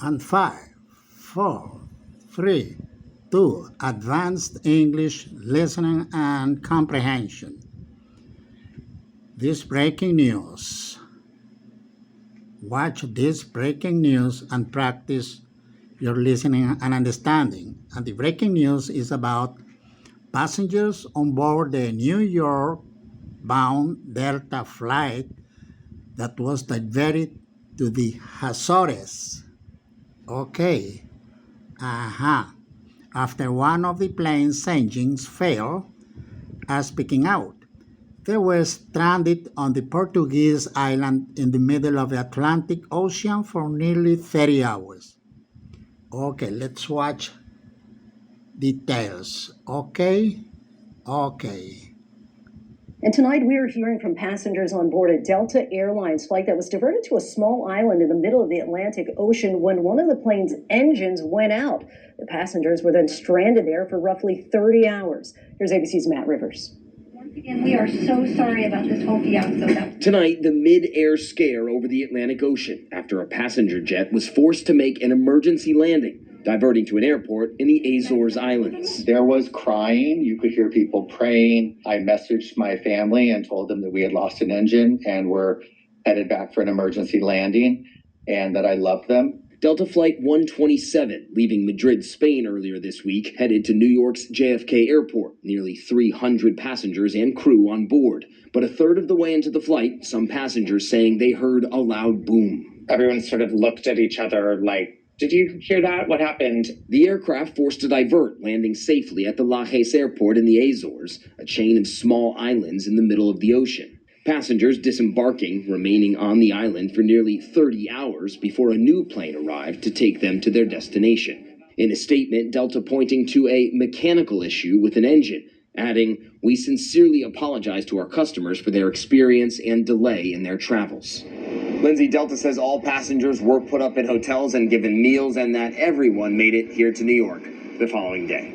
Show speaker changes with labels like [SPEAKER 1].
[SPEAKER 1] And 5, 4, 3, 2, advanced English listening and comprehension. This breaking news. Watch this breaking news and practice your listening and understanding. And the breaking news is about passengers on board the New York bound Delta flight that was diverted to the Azores. Okay. After one of the plane's engines failed, as speaking out, they were stranded on the Portuguese island in the middle of the Atlantic Ocean for nearly 30 hours. Okay, let's watch details. Okay.
[SPEAKER 2] And tonight we are hearing from passengers on board a Delta Airlines flight that was diverted to a small island in the middle of the Atlantic Ocean when one of the plane's engines went out. The passengers were then stranded there for roughly 30 hours. Here's ABC's Matt Rivers.
[SPEAKER 3] Once again, we are so sorry about this whole fiasco.
[SPEAKER 4] Tonight, the mid-air scare over the Atlantic Ocean after a passenger jet was forced to make an emergency landing, diverting to an airport in the Azores Islands.
[SPEAKER 5] There was crying. You could hear people praying. I messaged my family and told them that we had lost an engine and were headed back for an emergency landing and that I loved them.
[SPEAKER 4] Delta Flight 127, leaving Madrid, Spain earlier this week, headed to New York's JFK Airport. Nearly 300 passengers and crew on board. But a third of the way into the flight, some passengers saying they heard a loud boom.
[SPEAKER 6] Everyone sort of looked at each other like, did you hear that? What happened?
[SPEAKER 4] The aircraft forced to divert, landing safely at the Lajes Airport in the Azores, a chain of small islands in the middle of the ocean. Passengers disembarking, remaining on the island for nearly 30 hours before a new plane arrived to take them to their destination. In a statement, Delta pointing to a mechanical issue with an engine, adding, "We sincerely apologize to our customers for their experience and delay in their travels." Lindsay, Delta says all passengers were put up in hotels and given meals and that everyone made it here to New York the following day.